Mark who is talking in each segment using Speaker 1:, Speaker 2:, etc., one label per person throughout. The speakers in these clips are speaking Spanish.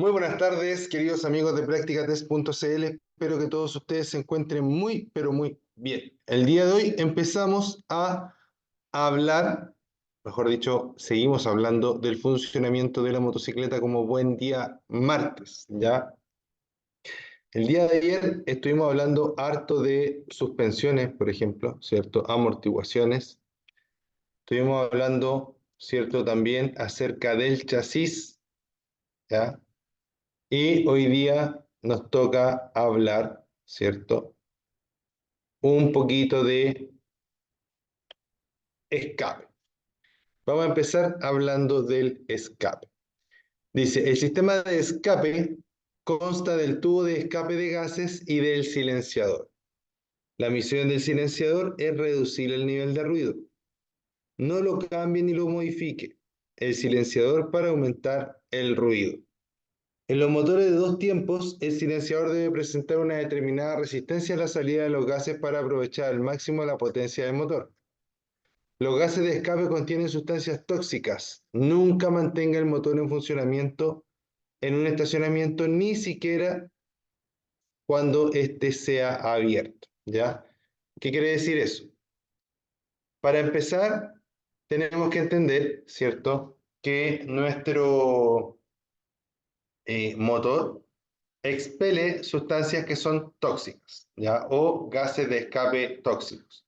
Speaker 1: Muy buenas tardes, queridos amigos de Practicatest.cl. Espero que todos ustedes se encuentren muy, pero muy bien. El día de hoy empezamos a hablar, mejor dicho, seguimos hablando del funcionamiento de la motocicleta como buen día martes, ¿ya? El día de ayer estuvimos hablando harto de suspensiones, por ejemplo, ¿cierto? Amortiguaciones. Estuvimos hablando, ¿cierto? También acerca del chasis, ¿ya? Y hoy día nos toca hablar, ¿cierto? Un poquito de escape. Vamos a empezar hablando del escape. Dice, el sistema de escape consta del tubo de escape de gases y del silenciador. La misión del silenciador es reducir el nivel de ruido. No lo cambie ni lo modifique. El silenciador para aumentar el ruido. En los motores de dos tiempos, el silenciador debe presentar una determinada resistencia a la salida de los gases para aprovechar al máximo la potencia del motor. Los gases de escape contienen sustancias tóxicas. Nunca mantenga el motor en funcionamiento en un estacionamiento, ni siquiera cuando éste sea abierto. ¿Ya? ¿Qué quiere decir eso? Para empezar, tenemos que entender, ¿cierto?, que nuestro motor expele sustancias que son tóxicas, ¿ya? O gases de escape tóxicos.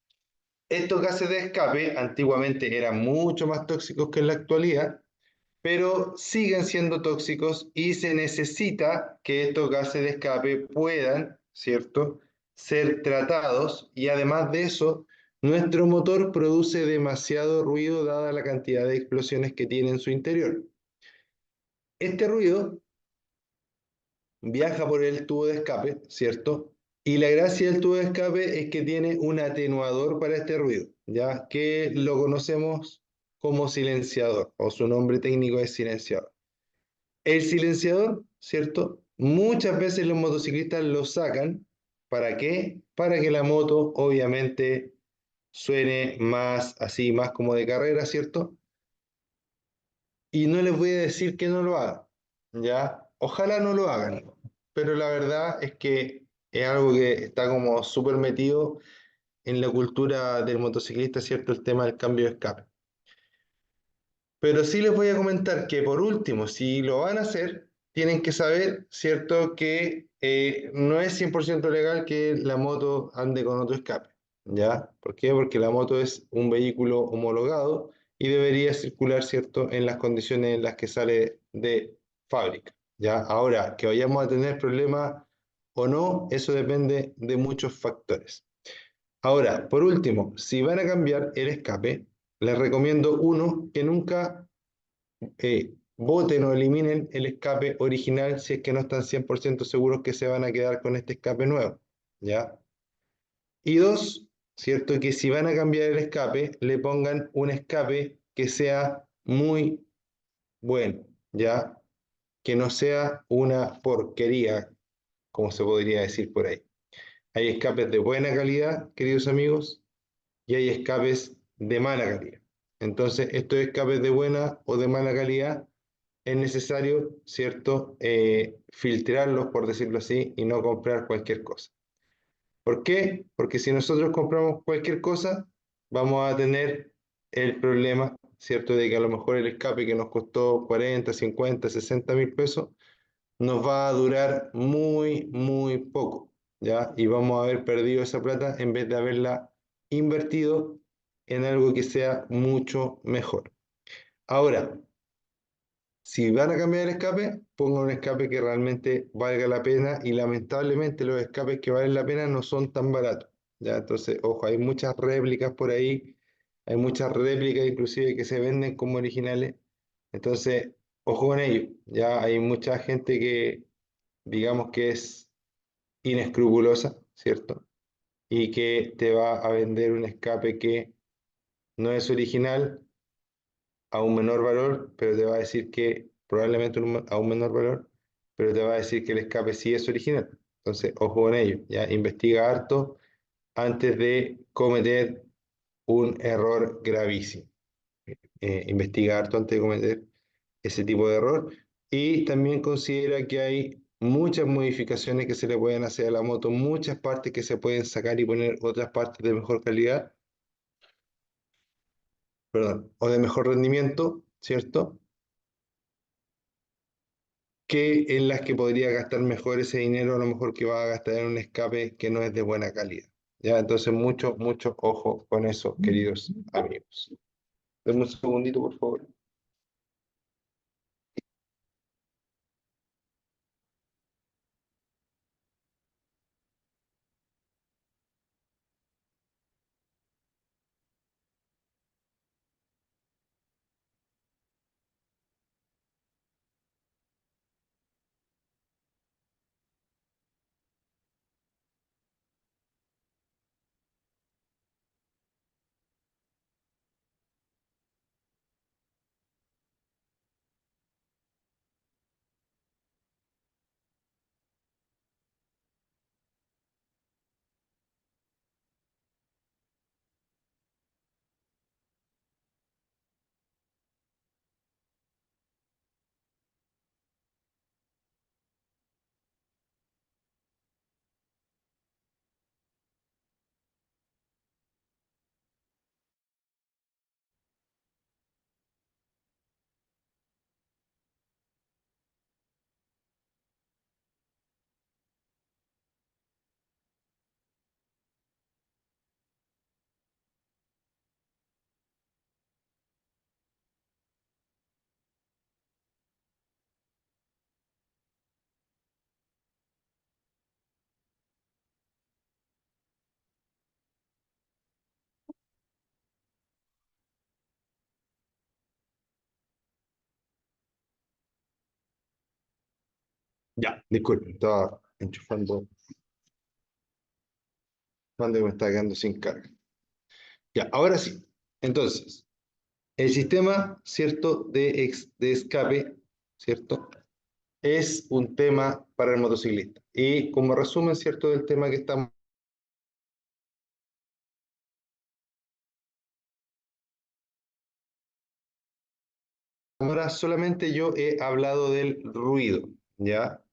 Speaker 1: Estos gases de escape antiguamente eran mucho más tóxicos que en la actualidad, pero siguen siendo tóxicos y se necesita que estos gases de escape puedan, ¿cierto?, ser tratados, y además de eso, nuestro motor produce demasiado ruido dada la cantidad de explosiones que tiene en su interior. Este ruido viaja por el tubo de escape, ¿cierto? Y la gracia del tubo de escape es que tiene un atenuador para este ruido, ya que lo conocemos como silenciador, o su nombre técnico es silenciador. El silenciador, ¿cierto? Muchas veces los motociclistas lo sacan. ¿Para qué? Para que la moto obviamente suene más así, más como de carrera, ¿cierto? Y no les voy a decir que no lo hagan, ¿ya? Ojalá no lo hagan, pero la verdad es que es algo que está como súper metido en la cultura del motociclista, ¿cierto? El tema del cambio de escape. Pero sí les voy a comentar que por último, si lo van a hacer, tienen que saber, ¿cierto?, que no es 100% legal que la moto ande con otro escape, ¿ya? ¿Por qué? Porque la moto es un vehículo homologado y debería circular, ¿cierto?, en las condiciones en las que sale de fábrica, ¿ya? Ahora, que vayamos a tener problemas o no, eso depende de muchos factores. Ahora, por último, si van a cambiar el escape, les recomiendo uno, que nunca boten o eliminen el escape original si es que no están 100% seguros que se van a quedar con este escape nuevo, ¿ya? Y dos, ¿cierto? Que si van a cambiar el escape, le pongan un escape que sea muy bueno, ¿ya? Que no sea una porquería, como se podría decir por ahí. Hay escapes de buena calidad, queridos amigos, y hay escapes de mala calidad. Entonces, estos escapes de buena o de mala calidad es necesario, ¿cierto?, filtrarlos, por decirlo así, y no comprar cualquier cosa. ¿Por qué? Porque si nosotros compramos cualquier cosa, vamos a tener el problema, ¿cierto?, de que a lo mejor el escape que nos costó 40, 50, 60 mil pesos, nos va a durar muy, muy poco, ¿ya? Y vamos a haber perdido esa plata en vez de haberla invertido en algo que sea mucho mejor. Ahora, si van a cambiar el escape, pongan un escape que realmente valga la pena, y lamentablemente los escapes que valen la pena no son tan baratos, ¿ya? Entonces, ojo, hay muchas réplicas por ahí, hay muchas réplicas inclusive que se venden como originales, entonces, ojo con ello, ya hay mucha gente que digamos que es inescrupulosa, ¿cierto? Y que te va a vender un escape que no es original a un menor valor, pero te va a decir que probablemente a un menor valor, pero te va a decir que el escape sí es original. Entonces, ojo con ello, ya investiga harto antes de cometer un error gravísimo. Investiga harto antes de cometer ese tipo de error. y también considera que hay muchas modificaciones que se le pueden hacer a la moto, muchas partes que se pueden sacar y poner otras partes de mejor calidad, perdón, o de mejor rendimiento, ¿cierto? Que en las que podría gastar mejor ese dinero, a lo mejor que va a gastar en un escape que no es de buena calidad. ¿Ya? Entonces, mucho, mucho ojo con eso, queridos amigos. Denme un segundito, por favor. Ya, disculpen, estaba enchufando cuando me está quedando sin carga. Ya, ahora sí. Entonces, el sistema, ¿cierto?, de escape, ¿cierto?, es un tema para el motociclista. Y como resumen, ¿cierto?, del tema que estamos ahora, solamente yo he hablado del ruido, ¿ya?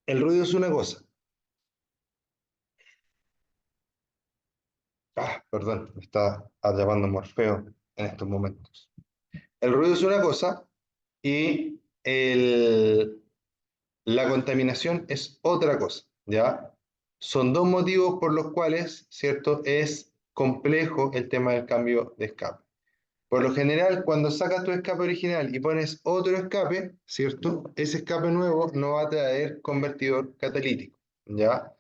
Speaker 1: El ruido es una cosa. Ah, perdón, me está llamando Morfeo en estos momentos. El ruido es una cosa y la contaminación es otra cosa, ¿ya? Son dos motivos por los cuales, ¿cierto?, es complejo el tema del cambio de escape. Por lo general, cuando sacas tu escape original y pones otro escape, ¿cierto? Ese escape nuevo no va a traer convertidor catalítico, ¿ya?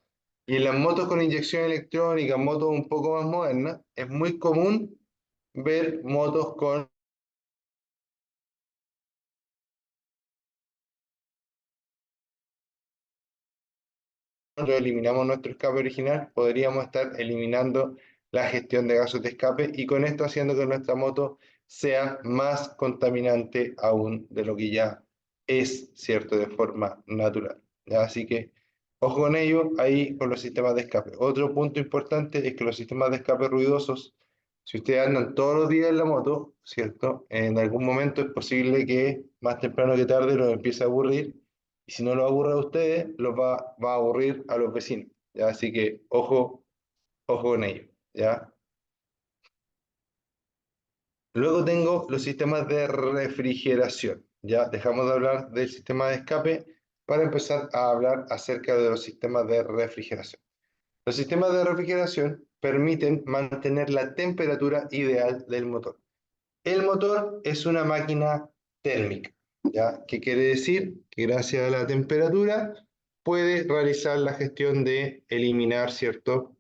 Speaker 1: Y en las motos con inyección electrónica, motos un poco más modernas, es muy común ver motos con nosotros eliminamos nuestro escape original, podríamos estar eliminando la gestión de gases de escape y con esto haciendo que nuestra moto sea más contaminante aún de lo que ya es, ¿cierto?, de forma natural. ¿Ya? Así que ojo con ello, ahí con los sistemas de escape. Otro punto importante es que los sistemas de escape ruidosos, si ustedes andan todos los días en la moto, ¿cierto?, en algún momento es posible que más temprano que tarde los empiece a aburrir y si no lo aburre a ustedes, va a aburrir a los vecinos, ¿ya? Así que ojo, ojo con ello, ¿ya? Luego tengo los sistemas de refrigeración, ¿ya? Dejamos de hablar del sistema de escape para empezar a hablar acerca de los sistemas de refrigeración. Los sistemas de refrigeración permiten mantener la temperatura ideal del motor. El motor es una máquina térmica, ¿ya? ¿Qué quiere decir? Que gracias a la temperatura puede realizar la gestión de eliminar, ¿cierto?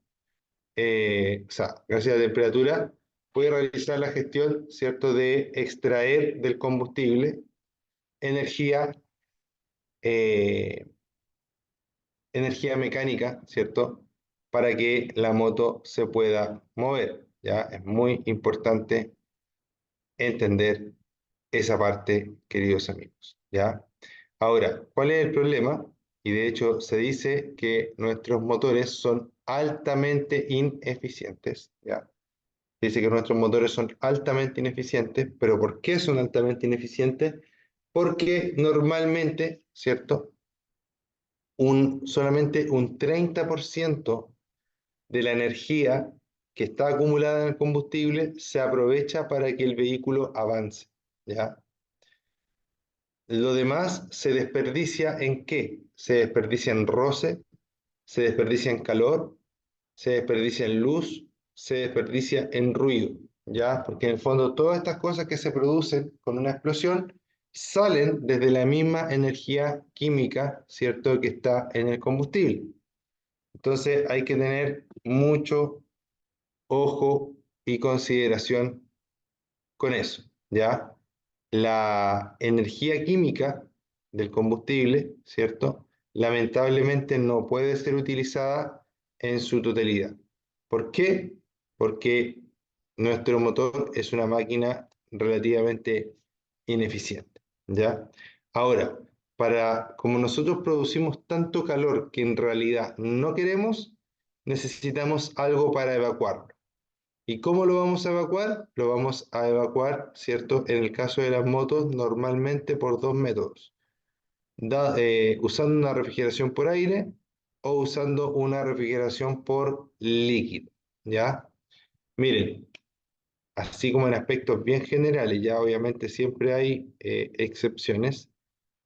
Speaker 1: O sea, gracias a la temperatura puede realizar la gestión, ¿cierto?, de extraer del combustible energía, eh, energía mecánica, ¿cierto?, para que la moto se pueda mover, ¿ya? Es muy importante entender esa parte, queridos amigos, ¿ya? Ahora, ¿cuál es el problema? Y de hecho se dice que nuestros motores son altamente ineficientes, ¿ya? Dice que nuestros motores son altamente ineficientes, pero ¿por qué son altamente ineficientes? Porque normalmente, ¿cierto? Solamente un 30% de la energía que está acumulada en el combustible se aprovecha para que el vehículo avance, ¿ya? Lo demás se desperdicia ¿en qué? Se desperdicia en roce, se desperdicia en calor, se desperdicia en luz, se desperdicia en ruido, ¿ya? Porque en el fondo todas estas cosas que se producen con una explosión salen desde la misma energía química, ¿cierto? Que está en el combustible. Entonces hay que tener mucho ojo y consideración con eso, ¿ya? La energía química del combustible, ¿cierto? Lamentablemente no puede ser utilizada en su totalidad. ¿Por qué? Porque nuestro motor es una máquina relativamente ineficiente, ¿ya? Ahora, como nosotros producimos tanto calor que en realidad no queremos, necesitamos algo para evacuarlo. ¿Y cómo lo vamos a evacuar? Lo vamos a evacuar, ¿cierto? En el caso de las motos, normalmente por dos métodos. Usando una refrigeración por aire o usando una refrigeración por líquido, ¿ya? Miren, así como en aspectos bien generales, ya obviamente siempre hay excepciones,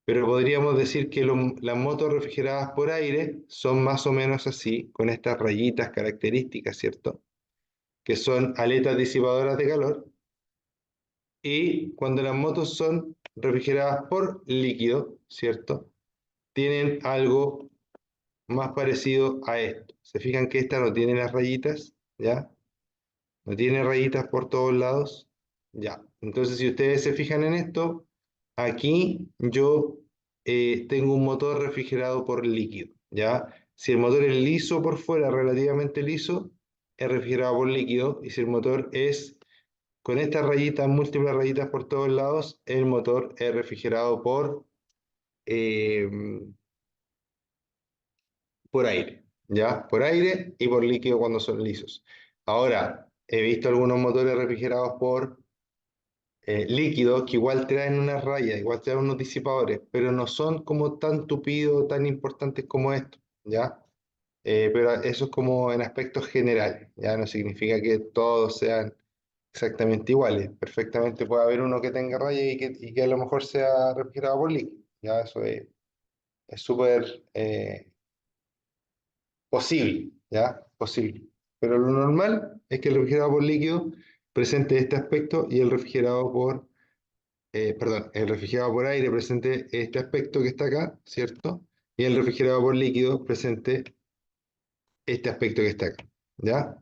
Speaker 1: pero podríamos decir que las motos refrigeradas por aire son más o menos así, con estas rayitas características, ¿cierto? Que son aletas disipadoras de calor, y cuando las motos son refrigeradas por líquido, ¿cierto? Tienen algo más parecido a esto. Se fijan que esta no tiene las rayitas, ¿ya? No tiene rayitas por todos lados, ya. Entonces, si ustedes se fijan en esto, aquí yo tengo un motor refrigerado por líquido, ¿ya? Si el motor es liso por fuera, relativamente liso, es refrigerado por líquido, y si el motor es con estas rayitas, múltiples rayitas por todos lados, el motor es refrigerado eh, por aire, ¿ya? Por aire y por líquido cuando son lisos. Ahora, he visto algunos motores refrigerados por líquidos que igual traen unas rayas, igual traen unos disipadores, pero no son como tan tupidos, tan importantes como estos, ¿ya? Pero eso es como en aspectos generales, ¿ya? No significa que todos sean exactamente iguales. Perfectamente puede haber uno que tenga rayas y que a lo mejor sea refrigerado por líquido. Ya eso es súper posible, ¿ya? Posible. Pero lo normal es que el refrigerado por líquido presente este aspecto y el refrigerado por aire presente este aspecto que está acá, ¿cierto? Y el refrigerado por líquido presente este aspecto que está acá, ¿ya?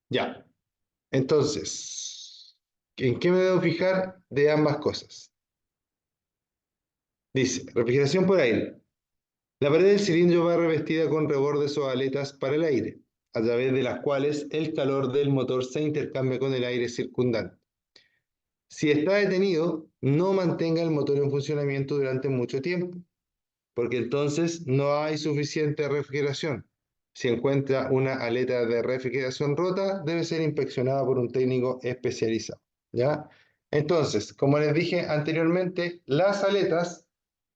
Speaker 1: Ya. Entonces, ¿en qué me debo fijar de ambas cosas? Dice, refrigeración por aire. La pared del cilindro va revestida con rebordes o aletas para el aire, a través de las cuales el calor del motor se intercambia con el aire circundante. Si está detenido, no mantenga el motor en funcionamiento durante mucho tiempo, porque entonces no hay suficiente refrigeración. Si encuentra una aleta de refrigeración rota, debe ser inspeccionada por un técnico especializado, ¿ya? Entonces, como les dije anteriormente, las aletas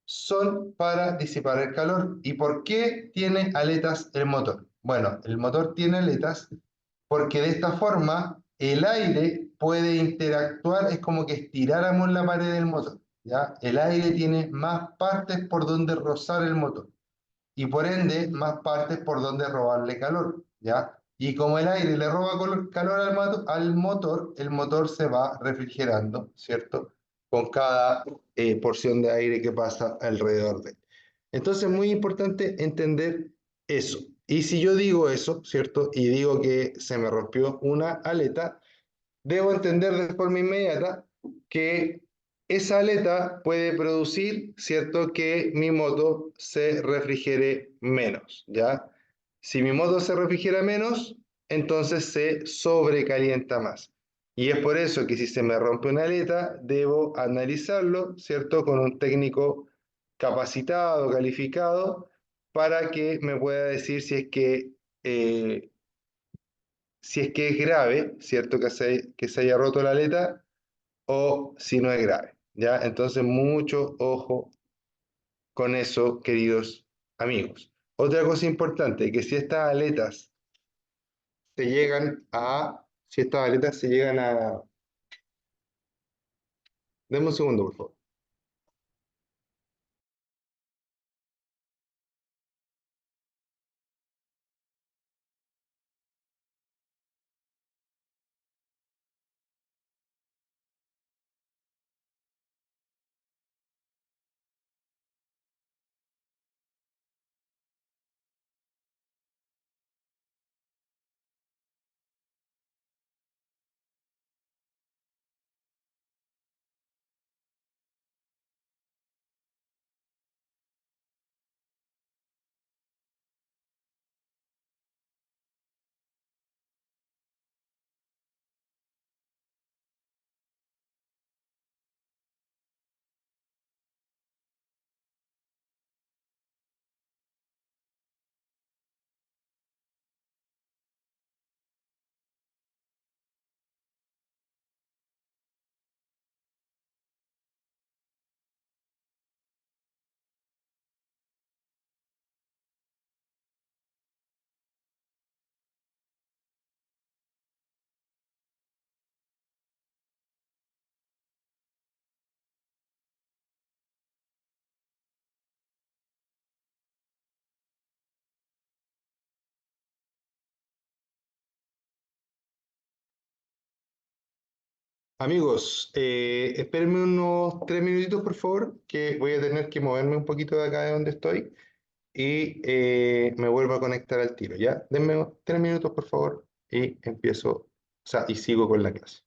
Speaker 1: son para disipar el calor. ¿Y por qué tiene aletas el motor? Bueno, el motor tiene aletas porque de esta forma el aire puede interactuar, es como que estiráramos la pared del motor, ¿ya? El aire tiene más partes por donde rozar el motor y por ende más partes por donde robarle calor, ¿ya? Y como el aire le roba calor al motor, el motor se va refrigerando, ¿cierto? Con cada porción de aire que pasa alrededor de él. Entonces es muy importante entender eso. Y si yo digo eso, ¿cierto? Y digo que se me rompió una aleta, debo entender de forma inmediata que esa aleta puede producir, ¿cierto?, que mi moto se refrigere menos, ¿ya? Si mi moto se refrigera menos, entonces se sobrecalienta más. Y es por eso que si se me rompe una aleta, debo analizarlo, ¿cierto?, con un técnico capacitado, calificado, para que me pueda decir eh, si es que es grave, ¿cierto? Que se haya roto la aleta o si no es grave, ¿ya? Entonces, mucho ojo con eso, queridos amigos. Otra cosa importante, que si estas aletas se llegan a, denme un segundo, por favor. Amigos, espérenme unos 3 minutitos, por favor, que voy a tener que moverme un poquito de acá de donde estoy y me vuelvo a conectar al tiro, ¿ya? Denme 3 minutos, por favor, y empiezo, o sea, y sigo con la clase.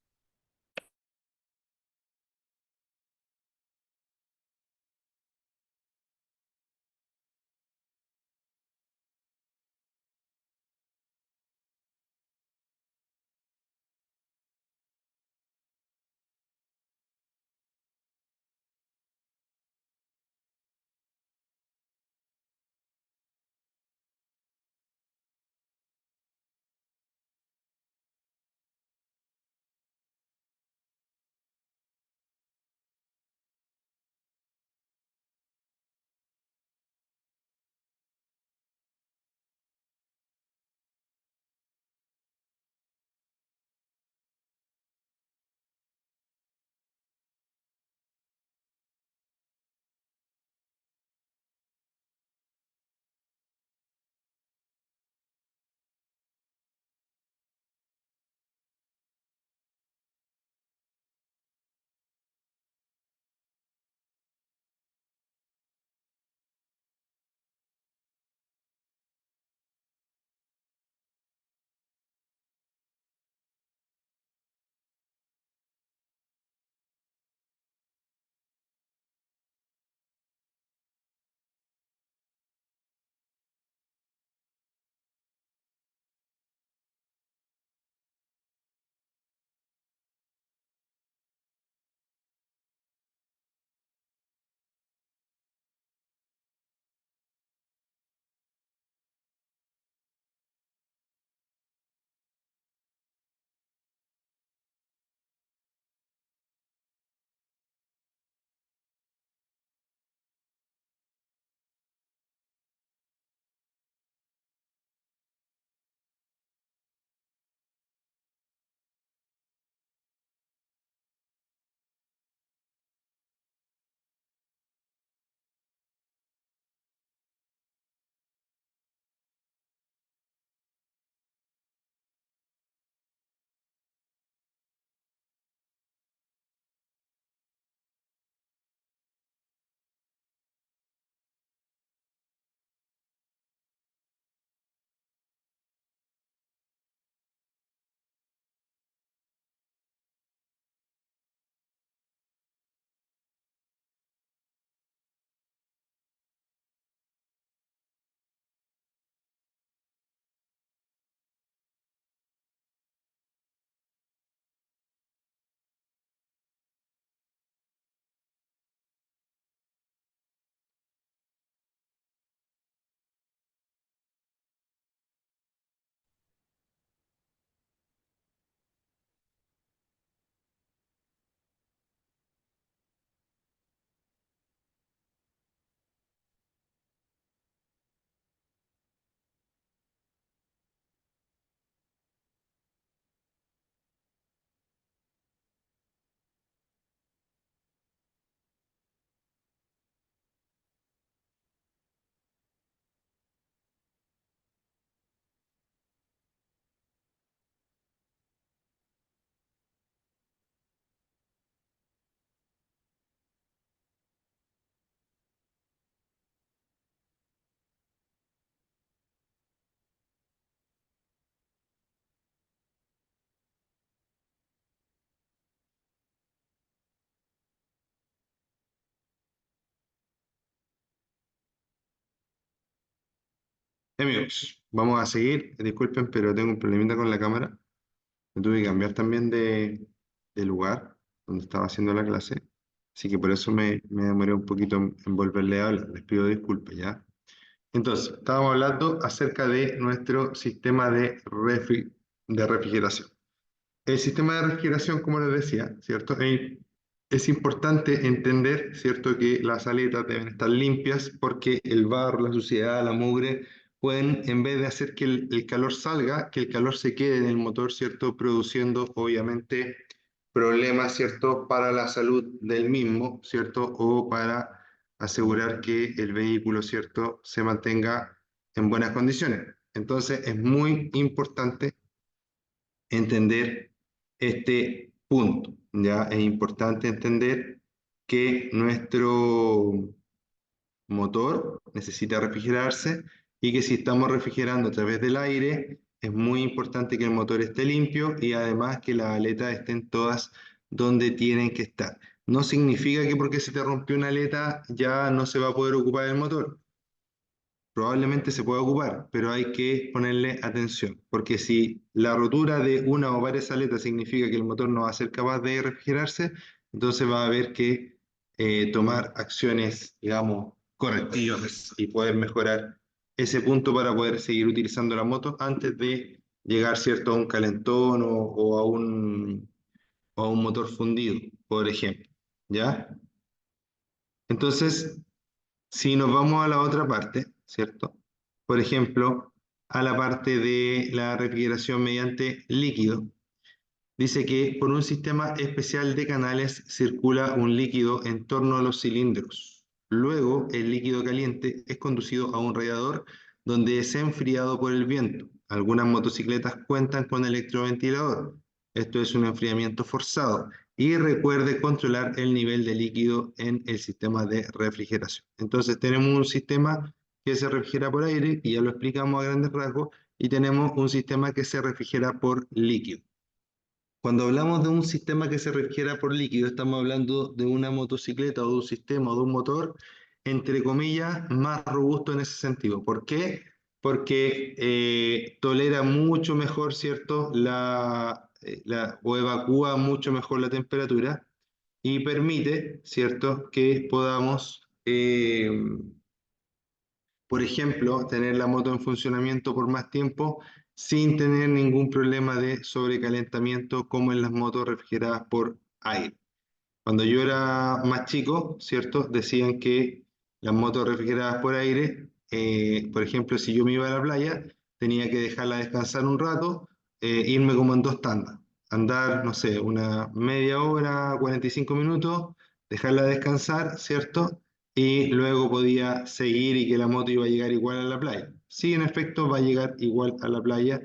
Speaker 1: Amigos, vamos a seguir. Disculpen, pero tengo un problemita con la cámara. Me tuve que cambiar también de lugar donde estaba haciendo la clase. Así que por eso me demoré un poquito en volverle a hablar. Les pido disculpas, ¿ya? Entonces, estábamos hablando acerca de nuestro sistema de refrigeración. El sistema de refrigeración, como les decía, ¿cierto? Es importante entender, ¿cierto?, que las aletas deben estar limpias porque el barro, la suciedad, la mugre pueden, en vez de hacer que el calor salga, que el calor se quede en el motor, ¿cierto?, produciendo obviamente problemas, ¿cierto?, para la salud del mismo, ¿cierto?, o para asegurar que el vehículo, ¿cierto?, se mantenga en buenas condiciones. Entonces, es muy importante entender este punto. Ya es importante entender que nuestro motor necesita refrigerarse y que si estamos refrigerando a través del aire, es muy importante que el motor esté limpio y además que las aletas estén todas donde tienen que estar. No significa que porque se te rompió una aleta ya no se va a poder ocupar el motor. Probablemente se pueda ocupar, pero hay que ponerle atención, porque si la rotura de una o varias aletas significa que el motor no va a ser capaz de refrigerarse, entonces va a haber que tomar acciones, digamos, correctivas y poder mejorar ese punto para poder seguir utilizando la moto antes de llegar, ¿cierto?, a un calentón o a un motor fundido, por ejemplo. ¿Ya? Entonces, si nos vamos a la otra parte, ¿cierto? Por ejemplo, a la parte de la refrigeración mediante líquido, dice que por un sistema especial de canales circula un líquido en torno a los cilindros. Luego, el líquido caliente es conducido a un radiador donde es enfriado por el viento. Algunas motocicletas cuentan con electroventilador. Esto es un enfriamiento forzado. Y recuerde controlar el nivel de líquido en el sistema de refrigeración. Entonces tenemos un sistema que se refrigera por aire, y ya lo explicamos a grandes rasgos, y tenemos un sistema que se refrigera por líquido. Cuando hablamos de un sistema que se refrigera por líquido, estamos hablando de una motocicleta o de un sistema o de un motor, entre comillas, más robusto en ese sentido. ¿Por qué? Porque tolera mucho mejor, ¿cierto?, o evacúa mucho mejor la temperatura y permite, ¿cierto?, que podamos por ejemplo, tener la moto en funcionamiento por más tiempo sin tener ningún problema de sobrecalentamiento como en las motos refrigeradas por aire. Cuando yo era más chico, ¿cierto? Decían que las motos refrigeradas por aire, por ejemplo, si yo me iba a la playa, tenía que dejarla descansar un rato, irme como en dos tandas, andar, no sé, una media hora, 45 minutos, dejarla descansar, ¿cierto? Y luego podía seguir y que la moto iba a llegar igual a la playa. Sí, en efecto, va a llegar igual a la playa,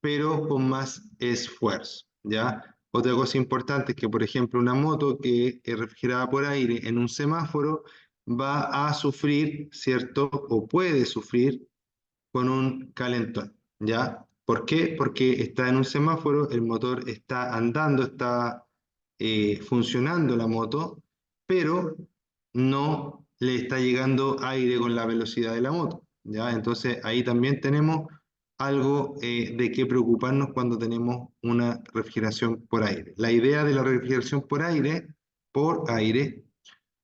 Speaker 1: pero con más esfuerzo, ¿ya? Otra cosa importante es que, por ejemplo, una moto que es refrigerada por aire en un semáforo va a sufrir, ¿cierto? O puede sufrir con un calentón, ¿ya? ¿Por qué? Porque está en un semáforo, el motor está andando, está funcionando la moto, pero no le está llegando aire con la velocidad de la moto, ¿ya? Entonces ahí también tenemos algo de qué preocuparnos cuando tenemos una refrigeración por aire. La idea de la refrigeración por aire,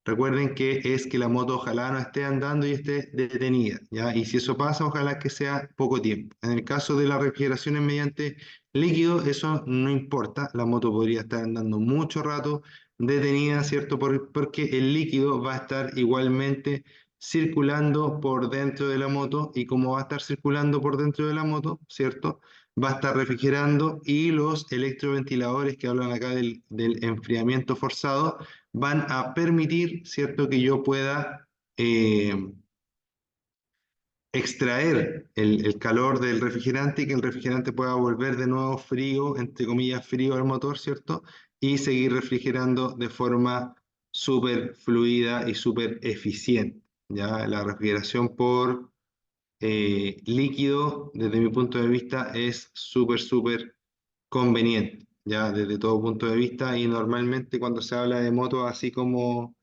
Speaker 1: recuerden que es que la moto ojalá no esté andando y esté detenida, ¿ya? Y si eso pasa, ojalá que sea poco tiempo. En el caso de las refrigeraciones mediante líquido, eso no importa, la moto podría estar andando mucho rato detenida, ¿cierto? Porque el líquido va a estar igualmente circulando por dentro de la moto, y como va a estar circulando por dentro de la moto, ¿cierto? Va a estar refrigerando, y los electroventiladores que hablan acá del enfriamiento forzado van a permitir, ¿cierto?, que yo pueda extraer el calor del refrigerante y que el refrigerante pueda volver de nuevo frío, entre comillas, frío al motor, ¿cierto? Y seguir refrigerando de forma súper fluida y súper eficiente. ¿Ya? La refrigeración por líquido, desde mi punto de vista, es súper, súper conveniente, ya desde todo punto de vista, y normalmente cuando se habla de motos así como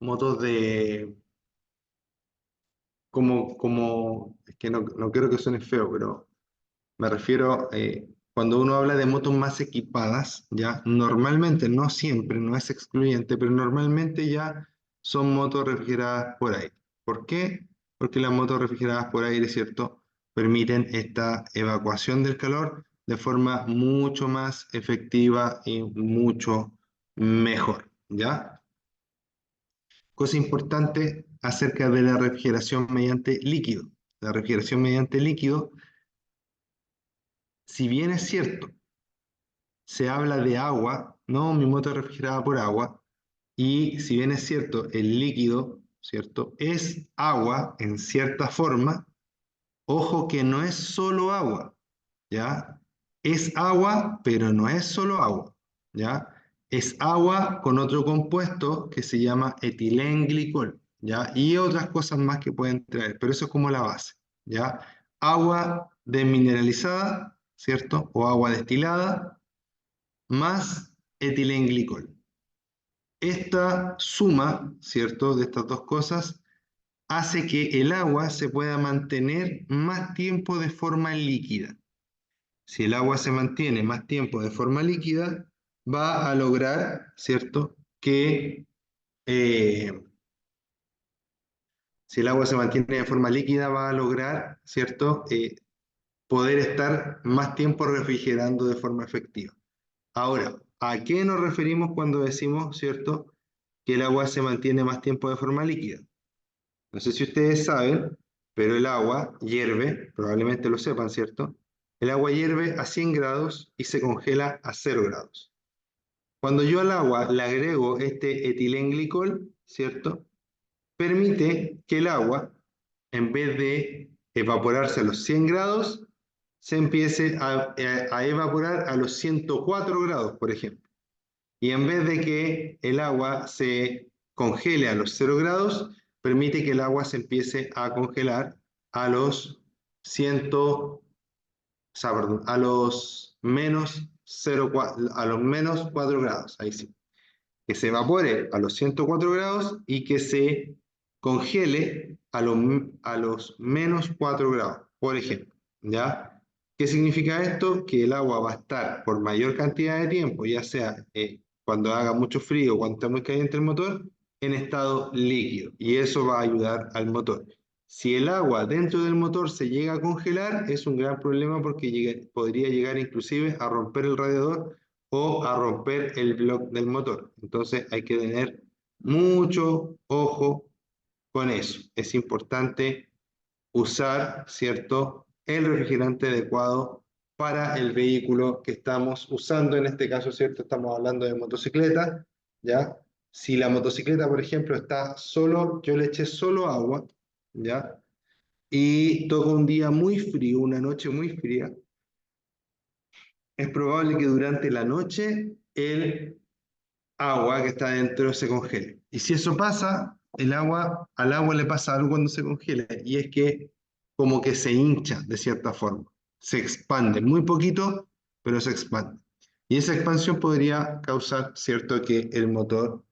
Speaker 1: motos es que no quiero que suene feo, pero me refiero, cuando uno habla de motos más equipadas, ya normalmente, no siempre, no es excluyente, pero normalmente ya son motos refrigeradas por aire. ¿Por qué? Porque las motos refrigeradas por aire, ¿cierto?, permiten esta evacuación del calor de forma mucho más efectiva y mucho mejor, ¿ya? Cosa importante acerca de la refrigeración mediante líquido. La refrigeración mediante líquido, si bien es cierto, se habla de agua, no, mi moto es refrigerada por agua, y si bien es cierto, el líquido, ¿cierto?, es agua en cierta forma, ojo que no es solo agua, ¿ya? Es agua, pero no es solo agua, ¿ya? Es agua con otro compuesto que se llama etilenglicol, ¿ya? Y otras cosas más que pueden traer, pero eso es como la base, ¿ya? Agua desmineralizada, ¿cierto? O agua destilada, más etilenglicol. Esta suma, ¿cierto?, de estas dos cosas hace que el agua se pueda mantener más tiempo de forma líquida. Si el agua se mantiene más tiempo de forma líquida, va a lograr, ¿cierto?, que si el agua se mantiene de forma líquida, va a lograr, ¿cierto?, poder estar más tiempo refrigerando de forma efectiva. Ahora, ¿a qué nos referimos cuando decimos, ¿cierto?, que el agua se mantiene más tiempo de forma líquida? No sé si ustedes saben, pero el agua hierve, probablemente lo sepan, ¿cierto? El agua hierve a 100 grados y se congela a 0 grados. Cuando yo al agua le agrego este etilenglicol, ¿cierto?, permite que el agua, en vez de evaporarse a los 100 grados, se empiece a evaporar a los 104 grados, por ejemplo. Y en vez de que el agua se congele a los 0 grados, permite que el agua se empiece a congelar a los 100, o sea, perdón, a los menos 0, a los menos 4 grados, ahí sí. Que se evapore a los 104 grados y que se congele a los menos 4 grados, por ejemplo, ¿ya? ¿Qué significa esto? Que el agua va a estar por mayor cantidad de tiempo, ya sea cuando haga mucho frío o cuando esté muy caliente el motor, en estado líquido, y eso va a ayudar al motor. Si el agua dentro del motor se llega a congelar, es un gran problema porque podría llegar inclusive a romper el radiador o a romper el bloque del motor. Entonces hay que tener mucho ojo con eso. Es importante usar, ¿cierto?, el refrigerante adecuado para el vehículo que estamos usando. En este caso, ¿cierto?, estamos hablando de motocicleta, ¿ya? Si la motocicleta, por ejemplo, está solo, yo le eché solo agua, ¿ya? Y toca un día muy frío, una noche muy fría, es probable que durante la noche el agua que está dentro se congele. Y si eso pasa, al agua le pasa algo cuando se congela, y es que como que se hincha de cierta forma, se expande, muy poquito, pero se expande. Y esa expansión podría causar, ¿cierto?, que el motor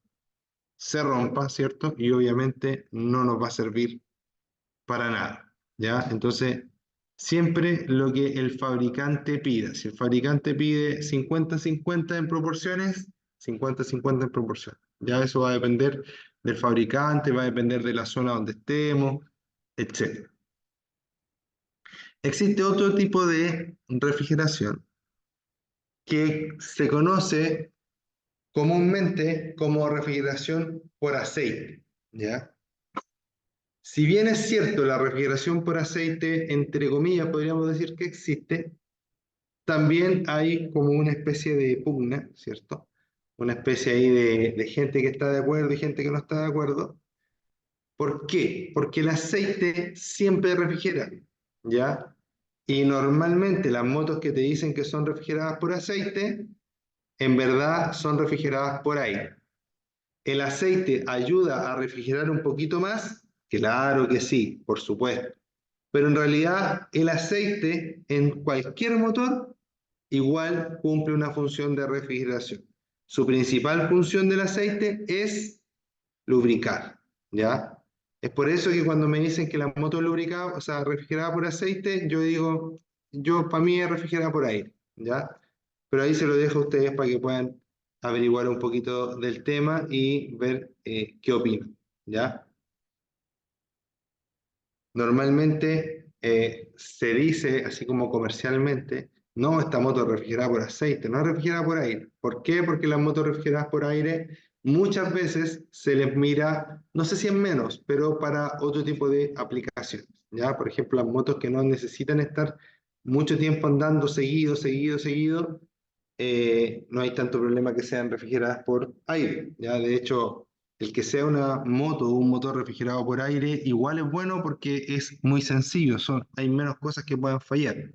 Speaker 1: se rompa, ¿cierto? Y obviamente no nos va a servir para nada, ¿ya? Entonces, siempre lo que el fabricante pida. Si el fabricante pide 50-50 en proporciones, 50-50 en proporciones. Ya eso va a depender del fabricante, va a depender de la zona donde estemos, etc. Existe otro tipo de refrigeración que se conoce comúnmente como refrigeración por aceite, ¿ya? Si bien es cierto, la refrigeración por aceite, entre comillas, podríamos decir que existe, también hay como una especie de pugna, ¿cierto? Una especie ahí de gente que está de acuerdo y gente que no está de acuerdo. ¿Por qué? Porque el aceite siempre refrigera, ¿ya? Y normalmente las motos que te dicen que son refrigeradas por aceite, en verdad son refrigeradas por aire. ¿El aceite ayuda a refrigerar un poquito más? Claro que sí, por supuesto. Pero en realidad el aceite en cualquier motor igual cumple una función de refrigeración. Su principal función del aceite es lubricar, ¿ya? Es por eso que cuando me dicen que la moto es lubricada, o sea, refrigerada por aceite, yo digo, para mí es refrigerada por aire, ¿ya? Pero ahí se lo dejo a ustedes para que puedan averiguar un poquito del tema y ver qué opinan, ¿ya? Normalmente se dice, así como comercialmente, no, esta moto es refrigerada por aceite, no es refrigerada por aire. ¿Por qué? Porque las motos refrigeradas por aire muchas veces se les mira, no sé si en menos, pero para otro tipo de aplicaciones. ¿Ya? Por ejemplo, las motos que no necesitan estar mucho tiempo andando seguido, no hay tanto problema que sean refrigeradas por aire. ¿Ya? De hecho, el que sea una moto o un motor refrigerado por aire igual es bueno porque es muy sencillo, hay menos cosas que puedan fallar.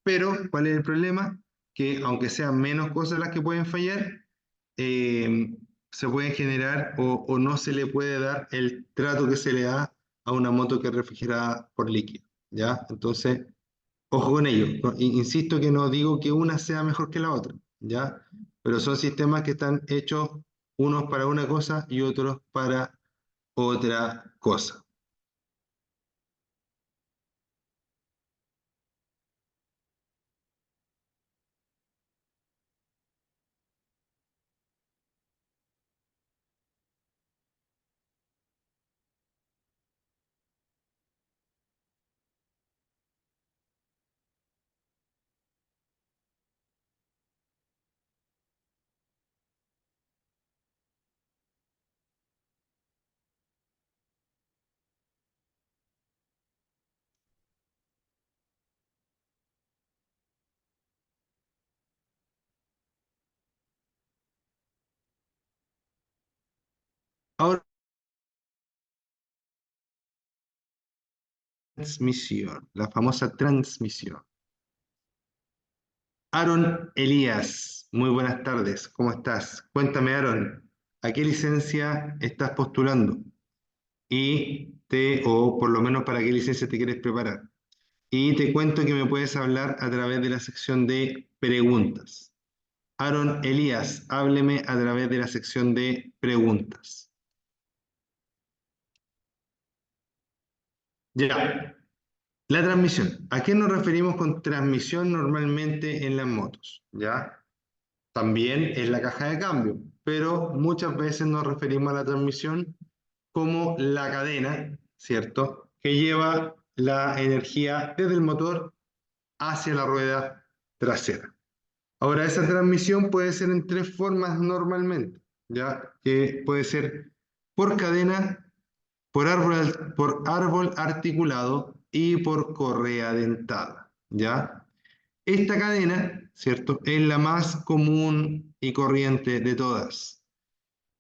Speaker 1: Pero, ¿cuál es el problema? Que aunque sean menos cosas las que pueden fallar, eh, se pueden generar o no se le puede dar el trato que se le da a una moto que es refrigerada por líquido. ¿Ya? Entonces, ojo con ello. Insisto que no digo que una sea mejor que la otra, ¿ya? Pero son sistemas que están hechos unos para una cosa y otros para otra cosa. Ahora, transmisión, la famosa transmisión. Aaron Elías, muy buenas tardes, ¿cómo estás? Cuéntame, Aaron, ¿a qué licencia estás postulando? O por lo menos para qué licencia te quieres preparar. Y te cuento que me puedes hablar a través de la sección de preguntas. Aaron Elías, hábleme a través de la sección de preguntas. Ya, la transmisión. ¿A qué nos referimos con transmisión normalmente en las motos? ¿Ya? También es la caja de cambio, pero muchas veces nos referimos a la transmisión como la cadena, ¿cierto? Que lleva la energía desde el motor hacia la rueda trasera. Ahora, esa transmisión puede ser en tres formas normalmente, ¿ya? Que puede ser por cadena, por árbol articulado y por correa dentada, ¿ya? Esta cadena, ¿cierto? Es la más común y corriente de todas.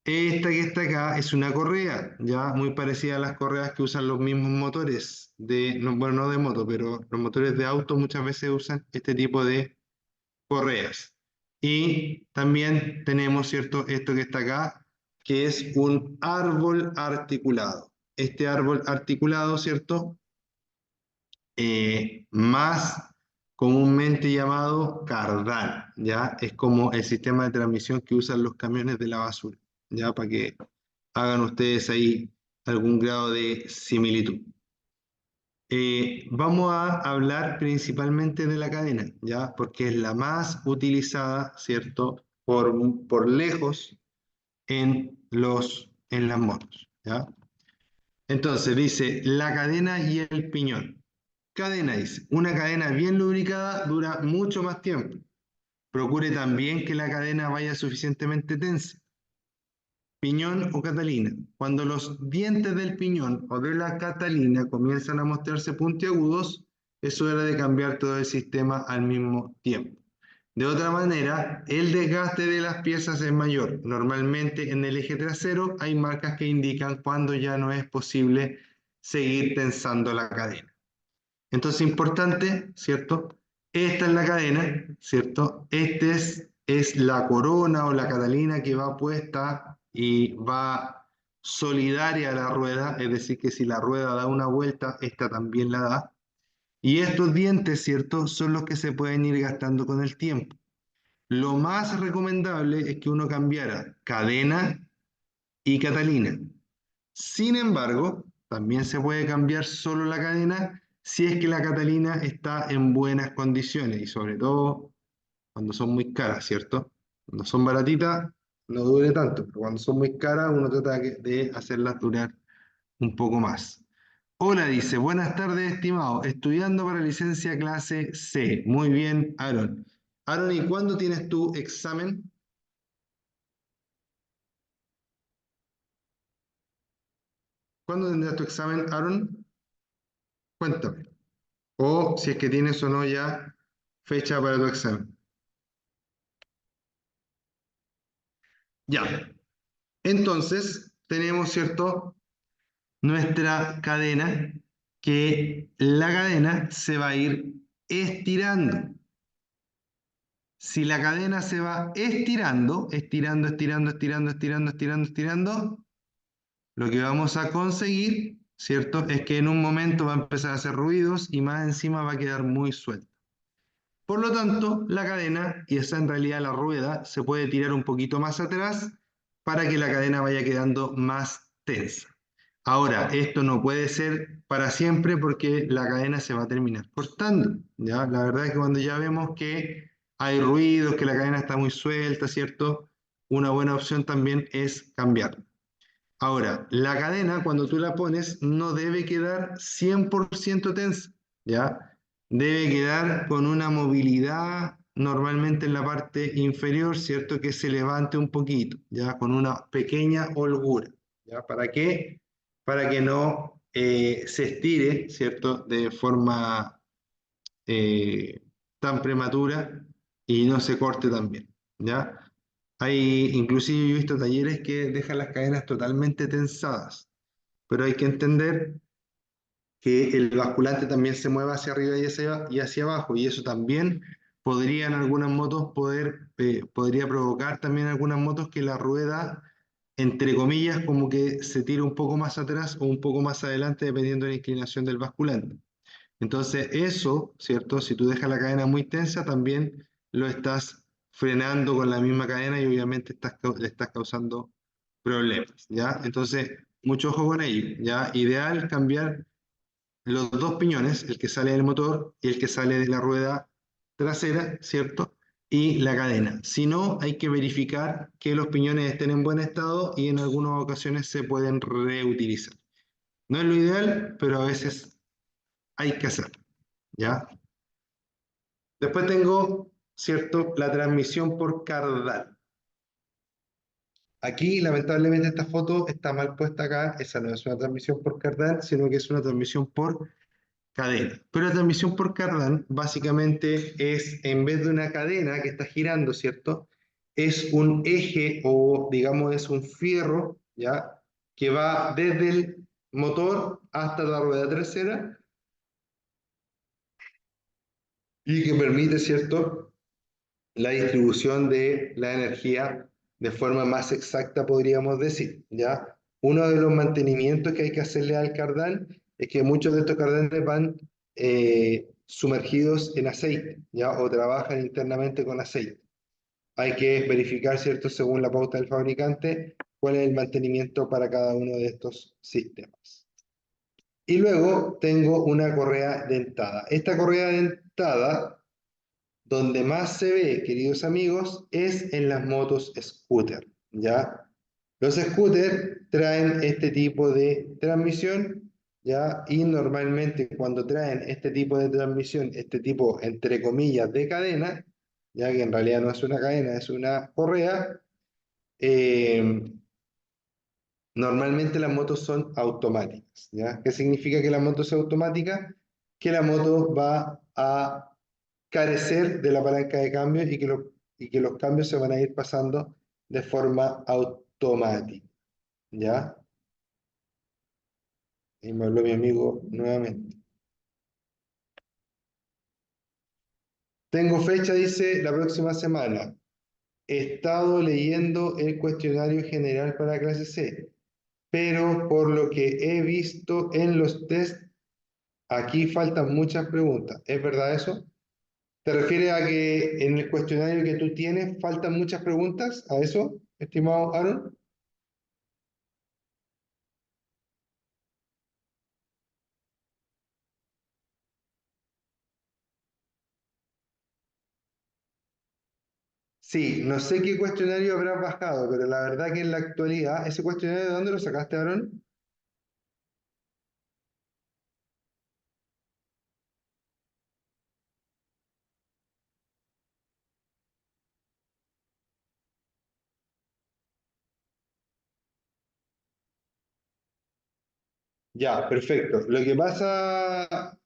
Speaker 1: Esta que está acá es una correa, ya muy parecida a las correas que usan los mismos motores bueno, no de moto, pero los motores de auto muchas veces usan este tipo de correas. Y también tenemos, ¿cierto? Esto que está acá, que es un árbol articulado. Este árbol articulado, ¿cierto? Más comúnmente llamado cardán, ¿ya? Es como el sistema de transmisión que usan los camiones de la basura, ¿ya? Para que hagan ustedes ahí algún grado de similitud. Vamos a hablar principalmente de la cadena, ¿ya? Porque es la más utilizada, ¿cierto? Por lejos en las motos, ¿ya? Entonces dice la cadena y el piñón. Cadena dice, una cadena bien lubricada dura mucho más tiempo. Procure también que la cadena vaya suficientemente tensa. Piñón o catalina. Cuando los dientes del piñón o de la catalina comienzan a mostrarse puntiagudos, es hora de cambiar todo el sistema al mismo tiempo. De otra manera, el desgaste de las piezas es mayor. Normalmente en el eje trasero hay marcas que indican cuando ya no es posible seguir tensando la cadena. Entonces, importante, ¿cierto? Esta es la cadena, ¿cierto? Es la corona o la catalina que va puesta y va solidaria a la rueda, es decir, que si la rueda da una vuelta, esta también la da. Y estos dientes, ¿cierto? Son los que se pueden ir gastando con el tiempo. Lo más recomendable es que uno cambiara cadena y catalina. Sin embargo, también se puede cambiar solo la cadena si es que la Catalina está en buenas condiciones y sobre todo cuando son muy caras, ¿cierto? Cuando son baratitas, no dure tanto, pero cuando son muy caras, uno trata de hacerlas durar un poco más. Hola, dice, buenas tardes, estimado. Estudiando para licencia clase C. Muy bien, Aaron. Aaron, ¿y cuándo tienes tu examen? ¿Cuándo tendrás tu examen, Aaron? Cuéntame. O si es que tienes o no ya fecha para tu examen. Ya. Entonces, tenemos, ¿cierto? Nuestra cadena, que la cadena se va a ir estirando. Si la cadena se va estirando, lo que vamos a conseguir, ¿cierto? Es que en un momento va a empezar a hacer ruidos y más encima va a quedar muy suelta. Por lo tanto, la cadena, y esa en realidad la rueda, se puede tirar un poquito más atrás para que la cadena vaya quedando más tensa. Ahora, esto no puede ser para siempre porque la cadena se va a terminar cortando, ¿ya? La verdad es que cuando ya vemos que hay ruidos, que la cadena está muy suelta, ¿cierto? Una buena opción también es cambiarla. Ahora, la cadena, cuando tú la pones, no debe quedar 100% tensa, ¿ya? Debe quedar con una movilidad normalmente en la parte inferior, ¿cierto? Que se levante un poquito, ¿ya? Con una pequeña holgura, ¿ya? ¿Para qué? Para que no se estire, ¿cierto? De forma eh, tan prematura y no se corte también, ¿ya? Hay, inclusive yo he visto talleres que dejan las cadenas totalmente tensadas, pero hay que entender que el basculante también se mueve hacia arriba y hacia abajo, y eso también podría en algunas motos podría provocar también en algunas motos que la rueda, entre comillas, como que se tire un poco más atrás o un poco más adelante dependiendo de la inclinación del basculante. Entonces, eso, ¿cierto? Si tú dejas la cadena muy tensa, también lo estás frenando con la misma cadena y obviamente le estás causando problemas, ¿ya? Entonces, mucho ojo con ello, ¿ya? Ideal cambiar los dos piñones, el que sale del motor y el que sale de la rueda trasera, ¿cierto? Y la cadena. Si no, hay que verificar que los piñones estén en buen estado y en algunas ocasiones se pueden reutilizar. No es lo ideal, pero a veces hay que hacerlo, ¿ya? Después tengo, ¿cierto?, la transmisión por cardán. Aquí, lamentablemente, esta foto está mal puesta acá. Esa no es una transmisión por cardán, sino que es una transmisión por cadena. Pero la transmisión por cardán, básicamente, es, en vez de una cadena que está girando, ¿cierto?, es un eje o, digamos, es un fierro, ¿ya?, que va desde el motor hasta la rueda trasera y que permite, ¿cierto?, la distribución de la energía de forma más exacta, podríamos decir, ¿ya? Uno de los mantenimientos que hay que hacerle al cardán es que muchos de estos cardanes van sumergidos en aceite, ¿ya? O trabajan internamente con aceite. Hay que verificar, ¿cierto?, según la pauta del fabricante, cuál es el mantenimiento para cada uno de estos sistemas. Y luego tengo una correa dentada. Esta correa dentada donde más se ve, queridos amigos, es en las motos scooter, ¿ya? Los scooters traen este tipo de transmisión, ¿ya? Y normalmente cuando traen este tipo de transmisión, este tipo, entre comillas, de cadena, ya que en realidad no es una cadena, es una correa, eh, normalmente las motos son automáticas, ¿ya? ¿Qué significa que la moto sea automática? Que la moto va a carecer de la palanca de cambio y que los cambios se van a ir pasando de forma automática, ¿ya? Y me habló mi amigo nuevamente. Tengo fecha, dice, la próxima semana. He estado leyendo el cuestionario general para clase C, pero por lo que he visto en los test, aquí faltan muchas preguntas. ¿Es verdad eso? ¿Te refieres a que en el cuestionario que tú tienes faltan muchas preguntas? ¿A eso, estimado Aaron? Sí, no sé qué cuestionario habrás bajado, pero la verdad que en la actualidad, ¿ese cuestionario de dónde lo sacaste, Aaron? Ya, perfecto. Lo que pasa,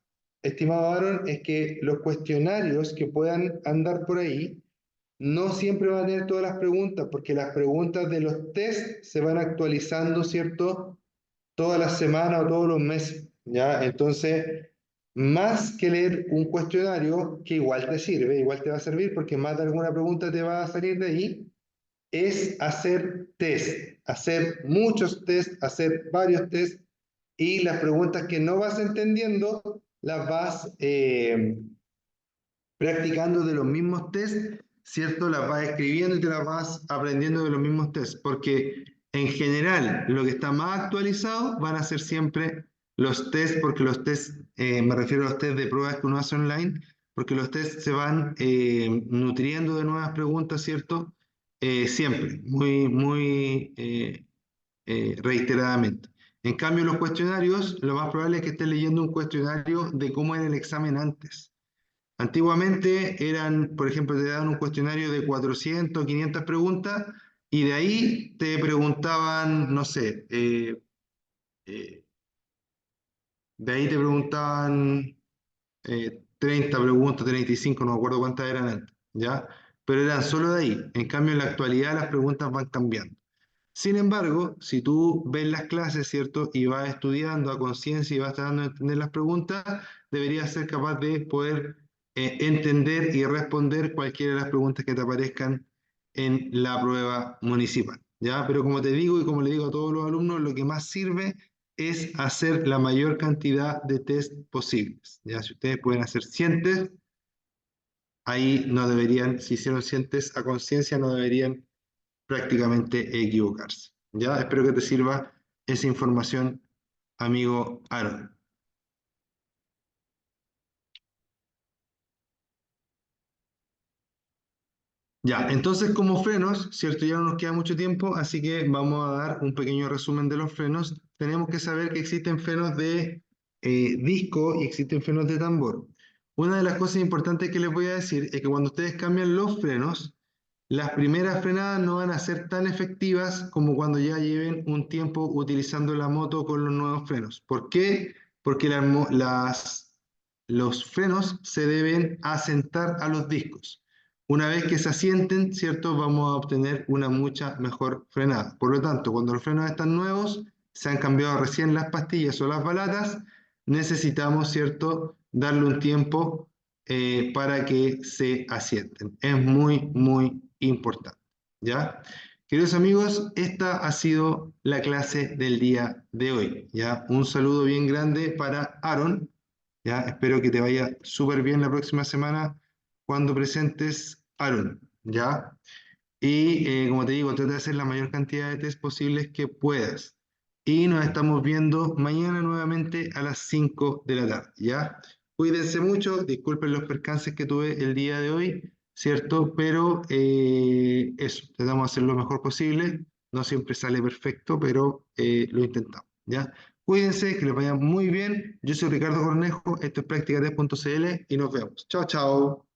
Speaker 1: estimado Aaron, es que los cuestionarios que puedan andar por ahí no siempre van a tener todas las preguntas, porque las preguntas de los test se van actualizando, ¿cierto? Todas las semanas o todos los meses, ¿ya? Entonces, más que leer un cuestionario, que igual te sirve, igual te va a servir, porque más de alguna pregunta te va a salir de ahí, es hacer test, hacer muchos test, hacer varios test, y las preguntas que no vas entendiendo, las vas practicando de los mismos test, ¿cierto? Las vas escribiendo y te las vas aprendiendo de los mismos test, porque en general lo que está más actualizado van a ser siempre los test, porque los test, me refiero a los test de pruebas que uno hace online, porque los test se van nutriendo de nuevas preguntas, ¿cierto? Siempre, muy reiteradamente. En cambio, los cuestionarios, lo más probable es que estés leyendo un cuestionario de cómo era el examen antes. Antiguamente eran, por ejemplo, te daban un cuestionario de 400, 500 preguntas y de ahí te preguntaban, no sé, eh, de ahí te preguntaban 30 preguntas, 35, no me acuerdo cuántas eran antes, ¿ya? Pero eran solo de ahí. En cambio, en la actualidad las preguntas van cambiando. Sin embargo, si tú ves las clases, ¿cierto? Y vas estudiando a conciencia y vas tratando de entender las preguntas, deberías ser capaz de poder entender y responder cualquiera de las preguntas que te aparezcan en la prueba municipal, ¿ya? Pero como te digo y como le digo a todos los alumnos, lo que más sirve es hacer la mayor cantidad de test posibles, ¿ya? Si ustedes pueden hacer 100 test, ahí no deberían, si hicieron 100 test a conciencia, no deberían prácticamente equivocarse. Ya, espero que te sirva esa información, amigo Aaron. Ya, entonces como frenos, ¿cierto? Ya no nos queda mucho tiempo, así que vamos a dar un pequeño resumen de los frenos. Tenemos que saber que existen frenos de disco y existen frenos de tambor. Una de las cosas importantes que les voy a decir es que cuando ustedes cambian los frenos, las primeras frenadas no van a ser tan efectivas como cuando ya lleven un tiempo utilizando la moto con los nuevos frenos. ¿Por qué? Porque los frenos se deben asentar a los discos. Una vez que se asienten, ¿cierto? Vamos a obtener una mucha mejor frenada. Por lo tanto, cuando los frenos están nuevos, se han cambiado recién las pastillas o las balatas, necesitamos, ¿cierto? Darle un tiempo para que se asienten. Es muy importante, ¿ya? Queridos amigos, esta ha sido la clase del día de hoy, ¿ya? Un saludo bien grande para Aaron, ¿ya? Espero que te vaya súper bien la próxima semana cuando presentes Aaron, ¿ya? Y como te digo, trata de hacer la mayor cantidad de test posibles que puedas. Y nos estamos viendo mañana nuevamente a las 5 de la tarde, ¿ya? Cuídense mucho, disculpen los percances que tuve el día de hoy, ¿cierto? Pero eso, tratamos de hacer lo mejor posible. No siempre sale perfecto, pero lo intentamos, ¿ya? Cuídense, que les vaya muy bien. Yo soy Ricardo Cornejo, esto es práctica3.cl y nos vemos. Chao, chao.